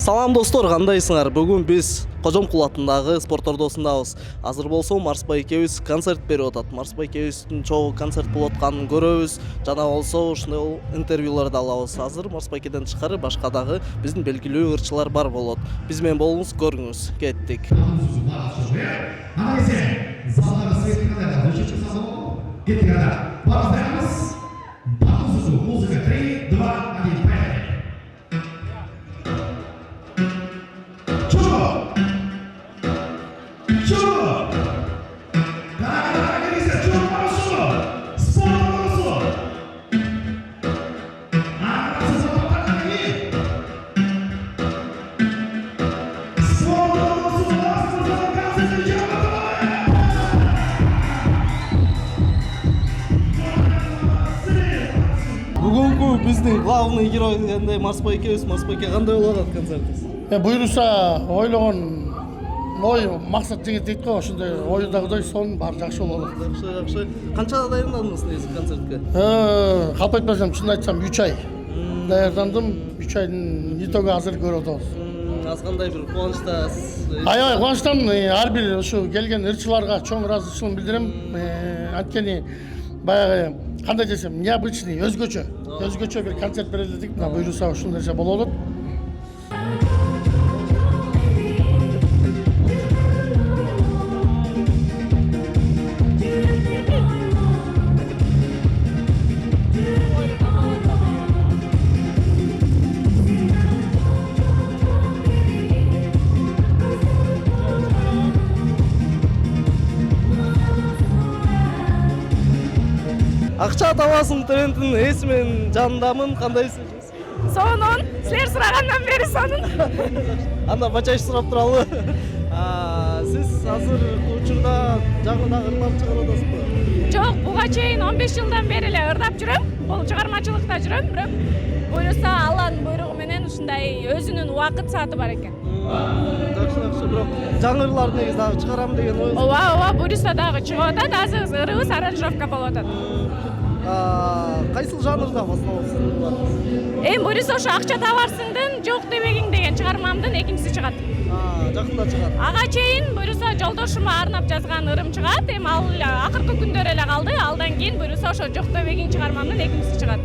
Салам достор, кандайсыңар? Бүгүн биз Кожомкул атындагы спорт ордосундабыз. Азыр болсо Марсбай экебиз концерт берип атат. Марсбай экебиздин чогуу концерт болуп атканын көрөбүз. Жана болсо ушундай интервьюларды алабыз. Азыр Марсбай экеден тышкары башка дагы биздин белгилүү ырчылар бар болот. Биз менен болуңуз, көрүңүз. Кеттик. Музыка 3, 2, 1, поехали! Чего? Чего? Давай, комиссия, чего хорошо? Спорт хорошо! А, запомни! Спорт хорошо, нас концерт чего? Бүгүнкү биздин главный герой дегендей Марсбай экебиз. Марсбай эке кандай болуп атат концертибиз? Буйруса ойлогон ой максат жигит дейт го, ошондой оюдагыдай сон баары жакшы болот. Жакшы. Канчада даярдандыңыз негизи концертке? Калп айтпасам, чын айтсам 3 ай даярдандым. 3 айдын итогу азыр көрүп атабыз. Аз кандай бир кубанычтасыз? Аябай кубанычтамын. Ар бир ушу келген ырчыларга чоң ыраазычылыгымды билдирем. Анткени баягы кандай десем, необычный, өзгөчө бир концерт берели дедик. Мына буйруса ушундайча болот. Акча табасың трендин эси менен жанындамын. Кандайсыз? Сонун, силер сурагандан бери сонун. Анда бачайчы сурап туралы. Сиз азыр учурда жаңы дагы ырлап чыгарып атасызбы? Жок, буга чейин 15 жылдан бери эле ырдап жүрөм. Бул чыгармачылыкта жүрөм, бирок буйруса Алланын буйругу менен ушундай өзүнүн убакыт сааты бар экен. Жакшы, бирок жаңы ырларды негизи дагы чыгарам деген ой. Ооба, буйруса дагы чыгып атат, азыр ырыбыз аранжировка болуп атат. Кайсыл жанрда басталат? Буйруса ошо акча табарсыңдын жок дебегиң деген чыгармамдын экинчиси чыгат. Жакында чыгат. Ага чейин буйруса жолдошума арнап жазган ырым чыгат. Ал акыркы күндөр эле калды. Алдан кийин буйруса ошо жок дебегиң чыгармамдын экинчиси чыгат.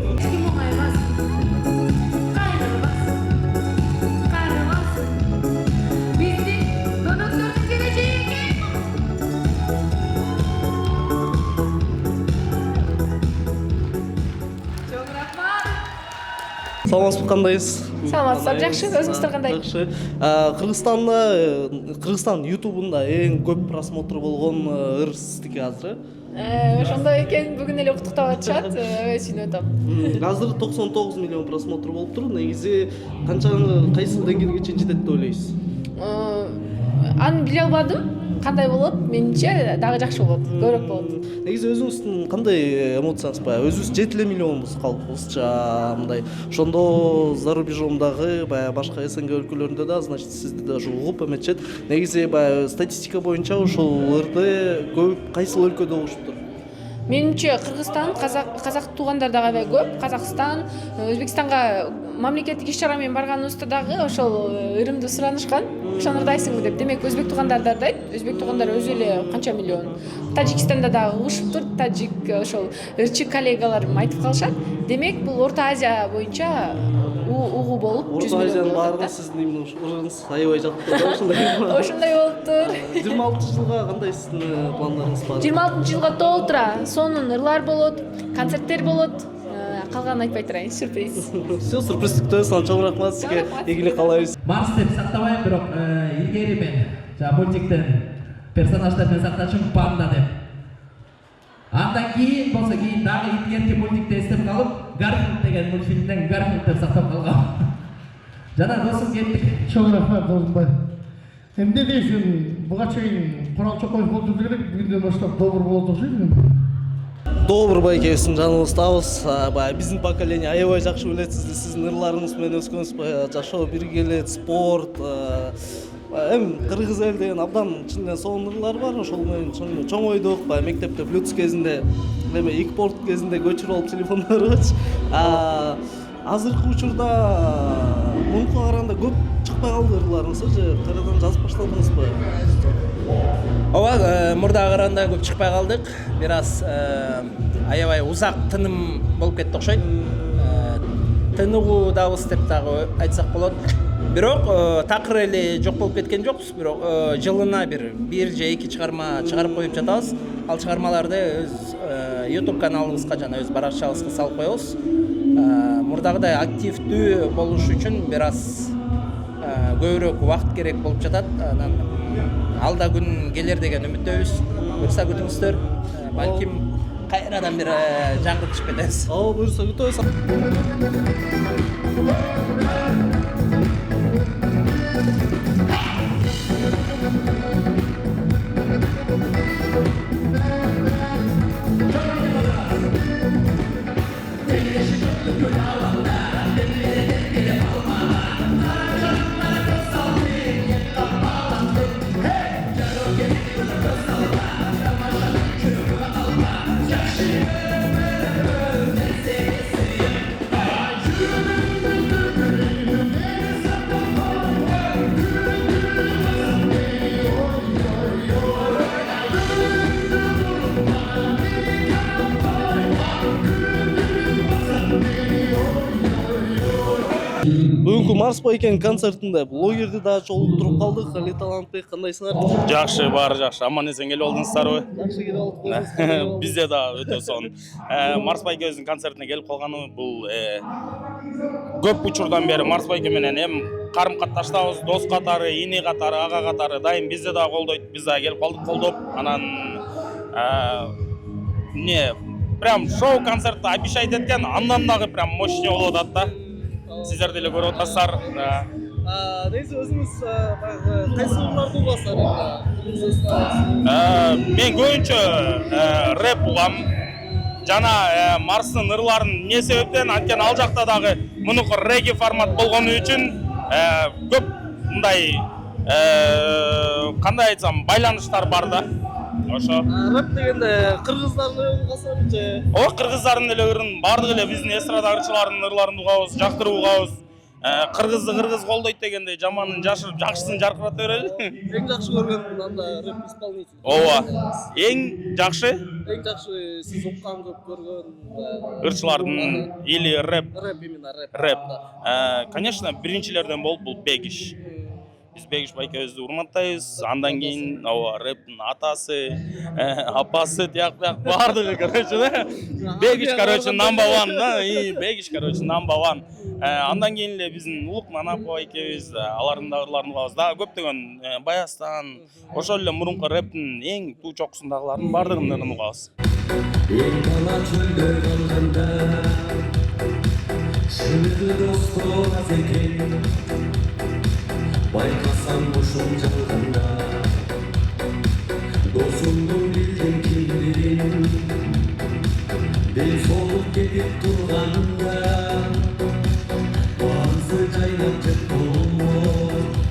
Саламатсызбы, кандайсыз? Саламатсыздар, жакшы, өзүңүздөр кандай? Жакшы. Кыргызстан YouTube'унда эң көп просмотр болгон ыр сиздики азыр. Ошондой экен, бүгүн эле уктуктап атышат, сүйүнүп атам. Азыр 99 миллион просмотр болуп тур. Негизи кайсыл деңгээлге чейин жетет деп ойлойсуз? Аны биле албадым. Кандай болот? Менимче дагы жакшы болот, көбүрөөк болот. Негизи өзүңүздүн кандай эмоцияңыз бар? Өзүбүз 7 миллионбуз калкыбызча, мындай. Ошондо за рубежомдагы баягы башка СНГ өлкөлөрүндө да, значит, сизди даже угуп эметишет. Негизи баягы статистика боюнча ушул ырды көп кайсыл өлкөдө угушуптур? Менимче Кыргызстан, казак туугандар дагы аябай көп. Казакстан, Өзбекстанга мамлекеттик иш-чара менен барганыбызда дагы ошол ырымды суранышкан. Ошону ырдайсыңбы деп. Демек өзбек туугандар да ырдайт. Өзбек туугандар өзү эле канча миллион. Тажикстанда дагы угушуптур. Тажик ошол ырчы коллегаларым айтып калышат. Демек бул Орто Азия боюнча угуу болуп 100 миллион. Орто Азиянын баарында сиздин именно ырыңыз аябай жатты. Ошондой болуптур. 26-жылга кандай сиздин пландарыңыз бар? 26-жылга толтура сонун ырлар болот, концерттер болот. Калганын айтпай турайын, сюрприз. Все, сюрприз күтөбүз. Чоң рахмат сизге. Ийгилик каалайбыз. Марс деп сактабайм, бирок илгери мен мультиктен персонаждарды сактачумун панда деп. Андан кийин болсо дагы илгерки мультикти эстеп калып, Гарфилд деген мультфильмден Гарфилд деп сактап калгам. Жана досум кеттик. Чоң рахмат Досумбай. Эмне дейсиң? Буга чейин Курал Чокоев болду керек, бүгүндөн баштап добур болот окшойт. Добур байкебиздин жаныбыздабыз. Баягы биздин поколение аябай жакшы билет сизди. Сиздин ырларыңыз менен өскөнбүз. Баягы жашоо бирге эле, спорт, эми кыргыз эл деген абдан чындап сонун ырлар бар. Ошол менен чоң ойдук. Баягы мектепте блюц кезинде, эми икпорт кезинде көчүрүп алып телефондорубуз. Азыркы учурда мунуга караганда көп чыкпайт чыкпай калды ырларыңыз же кайрадан жазып баштадыңызбы? Ооба, мурда караганда көп чыкпай калдык. Бир аз аябай узак тыным болуп кетти окшойт. Тыныгуудабыз деп дагы айтсак болот. Бирок такыр эле жок болуп кеткен жокпуз. Бирок жылына бир же эки чыгарма чыгарып коюп жатабыз. Ал чыгармаларды өз YouTube каналыбызга жана өз баракчабызга салып коебуз. Мурдагыдай активдүү болуш үчүн бир аз көбүрөөк убакыт керек болуп жатат. Анан алда күн келер деген үмүттөбүз. Буюрса күтүңүздөр. Балким кайрадан бир жаңгыртып чыгып кетебиз. Буюрса күтөбүз. Бүгүнкү Марс байкен концертинде блогерди да жолуктуруп калдык. Али Талантбек, кандайсыңар? Жакшы, баары жакшы. Аман эсен келип алдыңыздарбы? Жакшы келип алдык. Бизде да өтө сонун. Марс байкебиздин концертине келип калганы бул көп учурдан бери Марс байке менен эм карым катташтабыз, дос катары, ини катары, ага катары дайым бизде да колдойт. Биз да келип калдык колдоп. Анан прям шоу концертти обещать эткен, андан дагы прям мощный болуп атат да. Сиздер деле көрүп атасыздар. Нейсе өзүңүз баягы кайсы ырларды угасыздар? Мен көбүнчө рэп угам. Жана Марстын ырларын эмне себептен анткени ал жакта дагы мунуку регги формат болгону үчүн көп мындай кандай айтсам байланыштар бар да. Ошо. Рэп дегенде кыргыздардын угасызбы же? Ооба, кыргыздардын эле ырын, бардык эле биздин эстрада ырчыларынын ырларын угабыз, жактырып угабыз. Кыргызды кыргыз колдойт дегенде жаманын жашырып, жакшысын жаркырата берели. Эң жакшы көргөн анда рэп исполнитель. Ооба. Эң жакшы Сиз уккан көп көргөн ырчылардын или рэп. Рэп именно рэп. Рэп. Конечно, биринчилерден болуп бул Бегиш. Биз Бегиш байкебизди урматтайбыз. Андан кийин рэптин атасы, апасы тияк бардыгы, короче, да. Бегиш, короче, number one, да. Бегиш, короче, number one. Андан кийин эле биздин Улук Манапов байкебиз, алардын да ырларын угабыз. Дагы көптөгөн Баястан, ошол эле мурунку рэптин эң туу чокусундагылардын бардыгынын ырын угабыз. Байқасам ұшын жалғанда Досымды білдім кімдерін Бел солып кетіп тұрғанда Бағысы жайнап жеп қолымы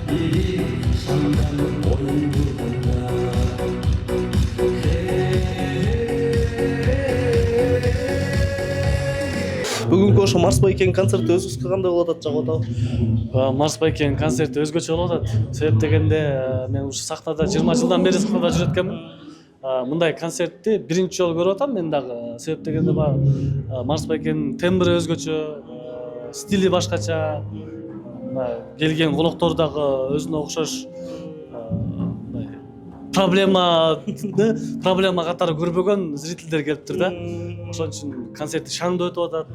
Елі шаңданың ойын тұрғанда Бүгүнкү ошо Марс байкен концерти өзүңүзгө кандай болуп атат, жагып атабы? Марс байкен концерти өзгөчө болуп атат. Себеп дегенде мен ушу сахнада 20 жылдан бери сахнада жүрөт экенмин. Мындай концертти биринчи жолу көрүп атам мен дагы. Себеп дегенде Марс байкенин тембри өзгөчө, стили башкача, келген коноктор дагы өзүнө окшош проблема катары көрбөгөн зрительдер келиптир да. Ошон үчүн концерти шаңдуу өтүп атат.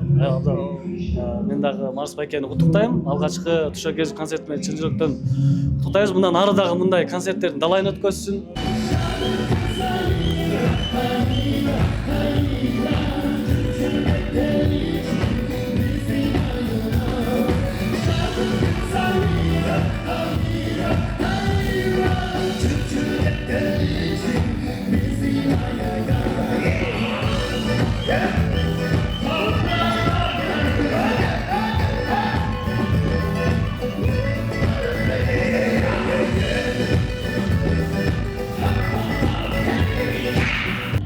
Мен дагы Марс байкени куттуктайм. Алгачкы Тушо Кез концертине чын жүрөктөн куттуктайбыз. Мындан ары дагы мындай концерттердин далайын өткөзсүн.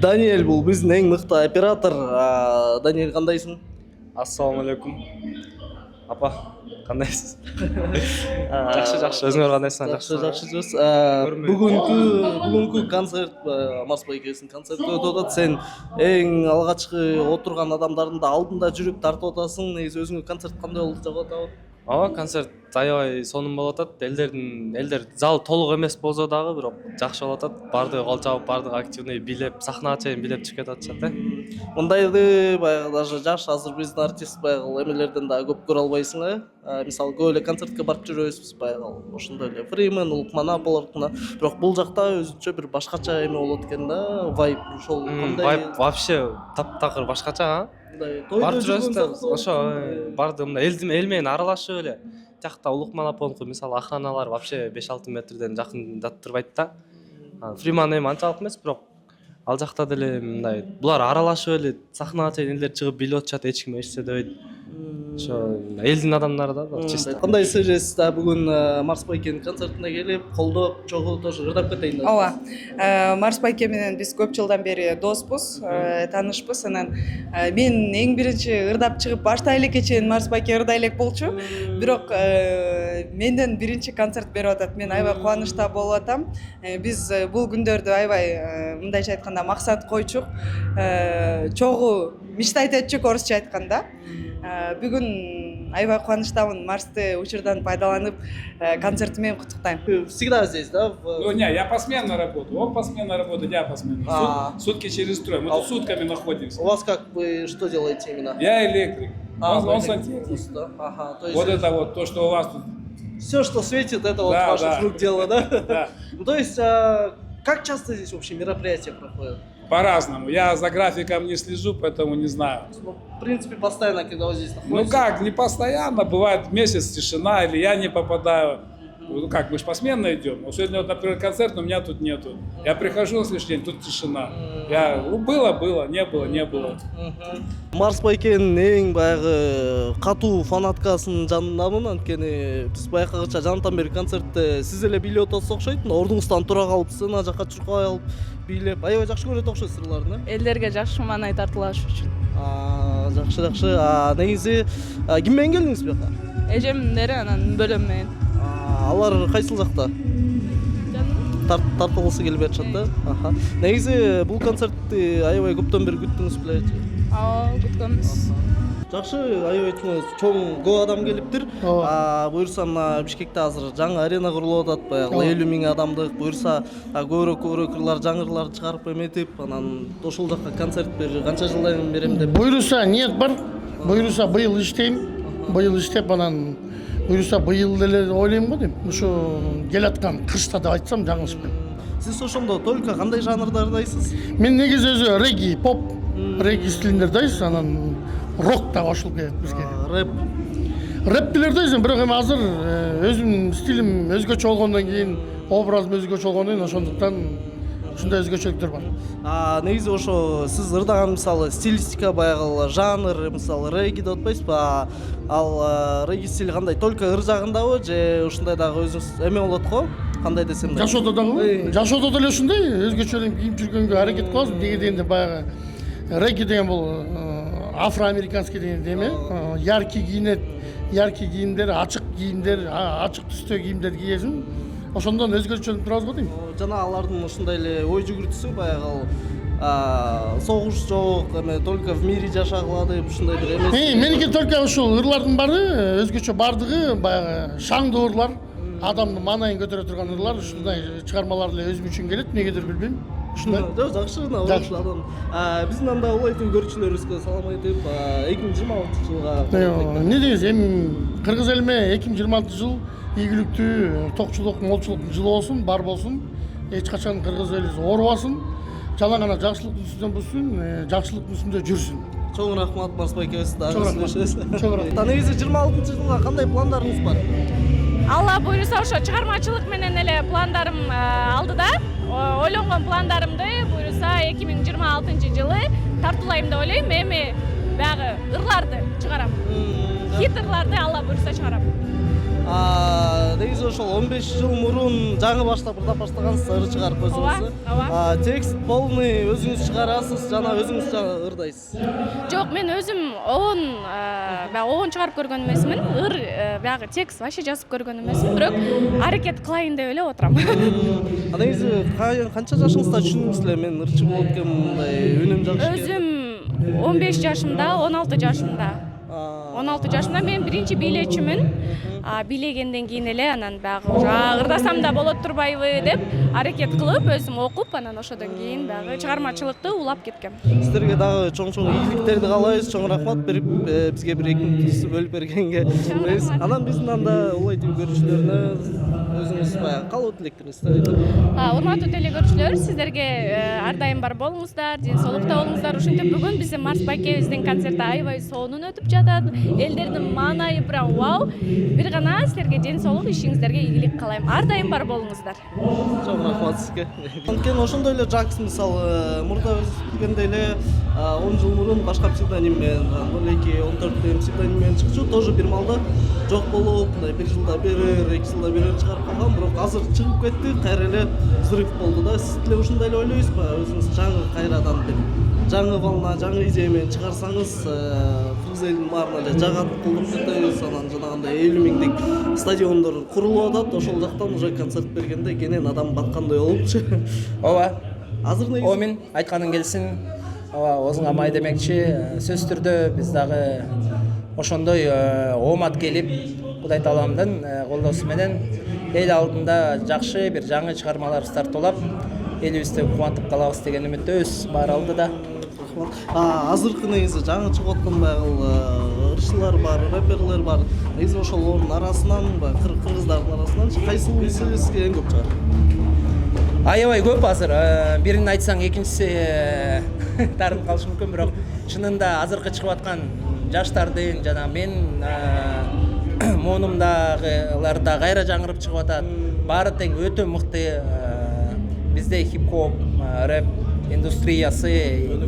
Даниэль бул биздин эң мыкты оператор. Даниэль, кандайсың? Ассаламу алейкум. Апа, кандайсыз? Жакшы, өзүңөр кандайсыңар? Жакшы жүрөбүз. Бүгүнкү концерт Марс байкебиздин концерти өтүп атат. Сен эң алгачкы отурган адамдардын да алдында жүрүп тартып атасың. Негизи өзүңө концерт кандай болду деп атабы? Ооба, концерт аябай сонун болуп атат. Элдер зал толук эмес болсо дагы, бирок жакшы болуп атат. Бардыгы кол чабып, бардыгы активный билеп, сахнага чейин билеп чыгып атышат. Мындайды баягы даже жаш азыр биздин артист баягы эмелерден да көп көрө албайсың, мисалы көп эле концертке барып жүрөбүз баягы ошондой эле Фримен, Улукман апалардыкына. Бирок бул жакта өзүнчө бир башкача эме болот экен да, вайб ошол кандай? Вайб вообще таптакыр башкача, а? Барып жүрөбүз да, ошо барды мындай эл менен аралашып эле. Тиякта Улукман апаныкы мисалы охраналар вообще 5-6 метрден жакындаттырбайт да. Фриман эми анчалык эмес, бирок ал жакта деле мындай булар аралашып эле сахнага чейин элдер чыгып билип атышат, эч ким эчсе дебейт. Ошо элдин адамдары да чисто. Кандай сезесиз да бүгүн Марс байкенин концертине келип, колдоп, чогуу тоже ырдап кетейин деп? Ооба. Марс байке менен биз көп жылдан бери доспуз, таанышпыз. Анан мен эң биринчи ырдап чыгып баштай элекке чейин Марс байке ырдай элек болчу. Бирок менден биринчи концерт берип атат. Мен аябай кубанычта болуп атам. Биз бул күндөрдү аябай мындайча айтканда максат койчук. Чогуу мечтать этчүк орусча айтканда. Бүгүн аябай кубанычтамын. Марсты учурдан пайдаланып концерти менен куттуктайм. Всегда здесь, да? Ну не, я посменно работаю. Он посменно работает, я посменно. Сутки через трое. Мы тут сутками находимся. У вас как, вы что делаете именно? Я электрик. Он сантехник. Ага, то есть Вот это вот то, что у вас тут. все, что светит, это вот ваших рук дело, да? Да. Ну, то есть, как часто здесь вообще мероприятия проходят? По-разному. Я за графиком не слежу, поэтому не знаю. Ну, в принципе, постоянно, когда вы здесь находитесь. Ну как, не постоянно. Бывает месяц тишина, или я не попадаю. Ну как, мы же посменно идем. Вот сегодня, вот, например, концерт, но меня тут нету. Я прихожу на следующий день, тут тишина. Было, не было. Марс байкенин эң баягы катуу фанаткасынын жанындамын. Анткени биз байкагыча жанатан бери концертте сиз эле билип отосуз окшойт. Ордуңуздан тура калып, сцена жакка чуркабай алып бийлеп, аябай жакшы көрөт окшойсуз ырларын, Элдерге жакшы маанай тартылаш үчүн. Жакшы. Негизи ким менен келдиңиз бияка? Эжемдери анан бөлөм менен. Алар кайсыл жакта? Тартылгысы келип атышат да. Негизи бул концертти аябай көптөн бери күттүңүз беле? Ооба, күткөнбүз. Жакшы, аябай чоң көп адам келиптир. Буюрса мына Бишкекте азыр жаңы арена курулуп атат, баягы 50 миң адамдык. Буюрса көбүрөөк ырлар, жаңы ырлар чыгарып эметип, анан ошол жакка концерт берип канча жылдан берем деп. Буюрса ниет бар. Буюрса быйыл иштейм. Быйыл иштеп анан буюрса быйыл деле ойлойм го дейм. Ушу келаткан кышта деп айтсам жаңылышпайм. Сиз ошондо только кандай жанрда ырдайсыз? Мен негизи өзү регги, поп, регги стилинде ырдайбыз, анан рок да кошулуп келет бизге. Рэп деле ырдайбыз, бирок эми азыр өзүмдүн стилим өзгөчө болгондон кийин, образым өзгөчө болгондон кийин ошондуктан ушундай өзгөчөлүктөр бар. Негизи ошо сиз ырдаган мисалы стилистика баягы жанр, мисалы регги деп атпайсызбы? Ал регги стили кандай? Только ыр жагындабы же ушундай дагы өзүңүз эме болот го? Кандай десем? Жашоодо дагы, жашоодо деле ушундай өзгөчө эле кийип жүргөнгө аракет кылабыз. Неге дегенде баягы регги деген бул афроамериканский деген эме, яркий кийинет, яркий кийимдер, ачык кийимдер, ачык түстө кийимдерди кийесиң. Ошондон өзгөчөлүнүп турабыз го дейм. Жана алардын ушундай эле ой жүгүртүүсү баягы согуш жок, эме только в мире жашагыла деп ушундай бир эмес. Меники только ушул ырлардын баары, өзгөчө бардыгы баягы шаңдуу ырлар, адамдын маанайын көтөрө турган ырлар, ушундай чыгармалар эле өзүм үчүн келет, эмнегедир билбейм. Ушундай. Жакшы, жакшы адам. Биздин анда улайтып көрүүчүлөрүбүзгө салам айтып, 2026-жылга. Не дейсиз, эми кыргыз элиме 2026-жыл ийгиликтүү, токчулук, молчулуктун жылы болсун, бар болсун. Эч качан кыргыз элибиз оорубасын. Жалаң гана жакшылыктын үстүндө булсун, жакшылыктын үстүндө жүрсүн. Чоң рахмат Марс байкебиз. Чоң рахмат. Негизи 26-жылга кандай пландарыңыз бар? Алла буйруса ошо чыгармачылык менен эле пландарым алдыда. Ойлонгон пландарымды буйруса 2026-жылы тартуулайм деп ойлойм. Эми баягы ырларды чыгарам. Хит ырларды Алла буйруса чыгарам. негизи ошол 15 жыл мурун жаңы баштап ырдап баштагансыз ыр чыгарып өзүңүз. Ооба. Текст полный өзүңүз чыгарасыз жана өзүңүз ырдайсыз. Жок, мен өзүм обон чыгарып көргөн эмесмин. Ыр баягы текст вообще жазып көргөн эмесмин, бирок аракет кылайын деп эле отурам. Негизи канча жашыңызда түшүндүңүз эле мен ырчы болот экенмин, мындай үнүм жакшы. Өзүм 15 жашымда, 16 жашымда. 16 жашымда мен биринчи бийлечүмүн. Бийлегенден кийин эле анан баягы ырдасам да болот турбайбы деп аракет кылып, өзүм окуп, анан ошодон кийин баягы чыгармачылыкты улап кеткем. Сиздерге дагы чоң-чоң ийгиликтерди каалайбыз. Чоң рахмат берип бизге бир 2 мүнөт бөлүп бергенге. Анан биздин анда улай тв көрүүчүлөрүнө өзүңүз баягы каалоо тилектериңизди айтып. Урматтуу телекөрүүчүлөр, сиздерге ар дайым бар болуңуздар, ден соолукта болуңуздар. Ошентип бүгүн биздин Марс байкебиздин концерти аябай сонун өтүп жатат. Элдердин маанайы прям вау. Бир гана силерге ден соолук, ишиңиздерге ийгилик каалайм. Ар дайым бар болуңуздар. Чоң рахмат сизге. Анткени ошондой эле Жакс мисалы мурда биз билгендей эле 10 жыл мурун башка псевдоним менен 0214 деген псевдоним менен чыкчу, тоже бир малда жок болуп, мындай 1 жылда бир, 2 жылда бир чыгарып калган, бирок азыр чыгып кетти, кайра эле взрыв болду да. Сиз деле ушундай эле ойлойсузбу? Өзүңүз жаңы кайрадан бир жаңы волна, жаңы идея менен чыгарсаңыз, кыргыз элинин баарына эле жагат, колдоп кетебиз. Анан жанагындай 50 миңдик стадиондор курулуп атат, ошол жактан уже концерт бергенде кенен адам баткандай болупчу. Ооба. Азыр негизи Омин айтканың келсин. Ооба, озуңа май демекчи, сөзсүз түрдө биз дагы ошондой оомат келип, Кудай Тааламдын колдоосу менен эл алдында жакшы бир жаңы чыгармалар стартуулап, элибизди кубантып калабыз деген үмүттөбүз. Баары алдыда. азыркы негизи жаңы чыгып аткан баягы ырчылар бар, рэперлер бар. Негизи ошолордун арасынан, кыргыздардын арасынан кайсыл сизге эң көп чыгат? Аябай көп азыр. Бирин айтсаң экинчиси тарынып калышы мүмкүн, бирок чынында азыркы чыгып аткан жаштардын жана мен моунумдагылар да кайра жаңырып чыгып атат. Баары тең өтө мыкты. Бизде хип-хоп, рэп индустриясы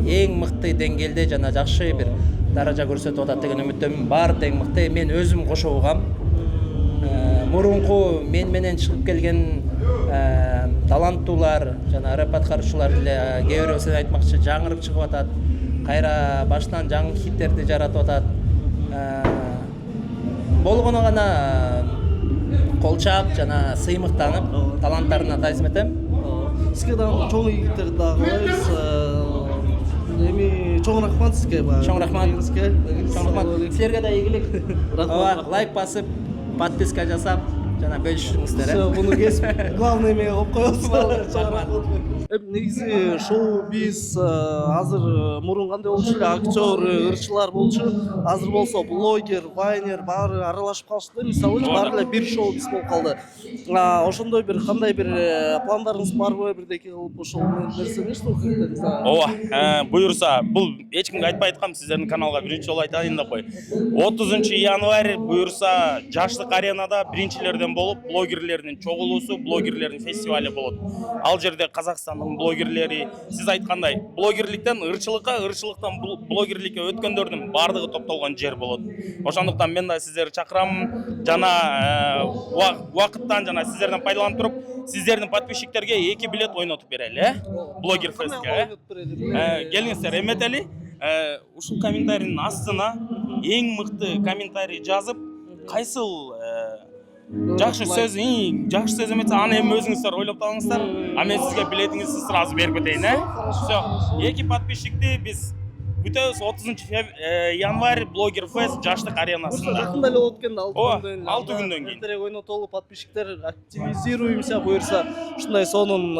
эң мыкты деңгээлде жана жакшы бир даража көрсөтүп атат деген үмүттөмүн. Баары тең мыкты. Мен өзүм кошо угам. Мурунку мен менен чыгып келген таланттуулар жана рэп аткаруучулар эле кээ бирөөсү айтмакчы жаңырып чыгып атат. Кайра баштан жаңы хиттерди жаратып атат. Болгону гана колчап жана сыймыктанып таланттарына таазим этем. Сизге дагы чоң ийгиликтерди дагы каалайбыз. Эми чоң рахмат сизге. Чоң рахмат. Чоң рахмат. Силерге да ийгилик. Рахмат. Лайк басып, подписка жасап жана бөлүшүңүздөр. Всё, буну кесип главный эме коюп коебуз. Негизи шоу-биз азыр мурун кандай болчу эле, актер, ырчылар болчу. Азыр болсо блогер, вайнер баары аралашып калышты. Мисалы баары эле бир шоу-биз болуп калды. Ошондой бир кандай бир пландарыңыз барбы, бирдеке кылып ошол нерсени эстеп? Ооба, буюрса, бул эч кимге айтпай айткам, сиздердин каналга биринчи жолу айтайын деп кой. 30 январь буюрса Жаштык аренада биринчилерден болуп, блогерлердин чогулуусу, блогерлердин фестивали болот. Ал жерде Казакстандын блогерлери, сиз айткандай, блогерликтен ырчылыкка, ырчылыктан блогерликке өткөндөрдүн баардыгы топтолгон жер болот. Ошондуктан мен да сиздерди чакырам, жана убакыттан жана сиздерден пайдаланып туруп, сиздердин подписчиктерге 2 билет ойнотуп берели, Блогер фестке. Келиңиздер, эметели. Ушул комментарийдин астына эң мыкты комментарий жазып, кайсыл жакшы сөз эметсе аны эми өзүңүздөр ойлоп табыңыздар. А мен сизге билетиңизди сразу берип кетейин, Всё. 2 подписчикти биз күтөбүз 30 январь Блогер фест Жаштык аренасында. Жакында эле болуп кетти, 6 күндөн кийин. Интернет ойнотолуп, подписчиктер активизируемся буюрса. Ушундай сонун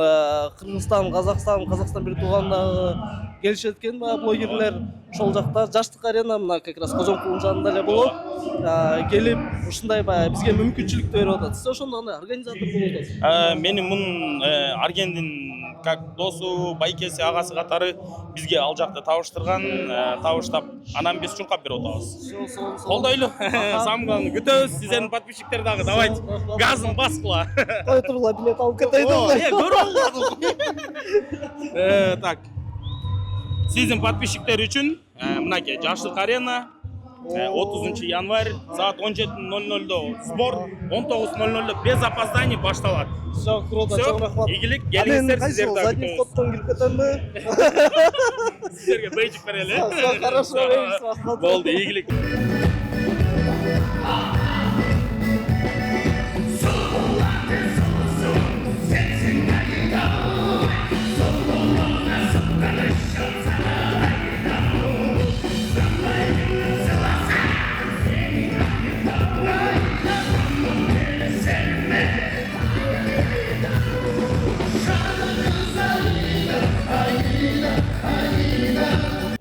Кыргызстан, Казакстан бир туугандагы келишет экен блогерлер. Ошол жакта Жаштык арена мына как раз Кожомкулдун жанында эле болот. Келип ушундай бизге мүмкүнчүлүк берип атат. Сиз ошондо кандай организатор болуп атасыз? Мени мунун Аргендин как досу, байкеси, агасы катары бизге ал жакта табыштап, анан биз чуркап берип атабыз. Колдойлу. Самый главный күтөбүз. Сиздердин подписчиктер дагы давайте газын баскыла. Кой тургула билет алып кетейин. Көрүп алгадым. Так. Сиздин подписчиктер үчүн мынакей Жаштык арена 30 январь саат 17:00 сбор, 19:00 без опозданий башталат. Все, круто, Всё, чоң рахмат. игілік, А мен келіңіздер, қайсы сіздерді задним күтеміз. входтон кіріп кетемін бе? Сіздерге бейджик берелі. Все, хорошо, бейджик, рахмат. Болды, игілік.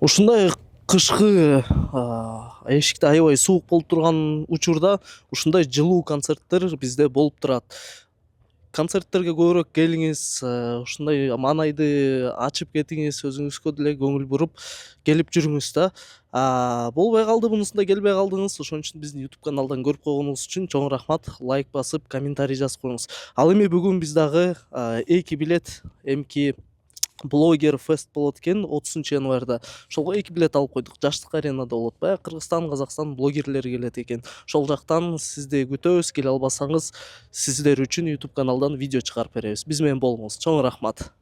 Ушундай кышкы эшикте аябай суук болуп турган учурда ушундай жылуу концерттер бизде болуп турат. Концерттерге көбүрөөк келиңиз, ушундай маанайды ачып кетиңиз, өзүңүзгө деле көңүл буруп келип жүрүңүз да. Болбой калды, мунусунда келбей калдыңыз. Ошон үчүн биздин YouTube каналдан көрүп койгонуңуз үчүн чоң рахмат. Лайк басып, комментарий жазып коюңуз. Ал эми бүгүн биз дагы 2 билет эмки блогер фест болот экен 30 январда. Ошолго 2 билет алып койдук. Жаштык аренада болот. Баягы Кыргызстан, Казакстан блогерлери келет экен. Ошол жактан сизди күтөбүз. Келе албасаңыз, сиздер үчүн YouTube каналдан видео чыгарып беребиз. Биз менен болуңуз. Чоң рахмат.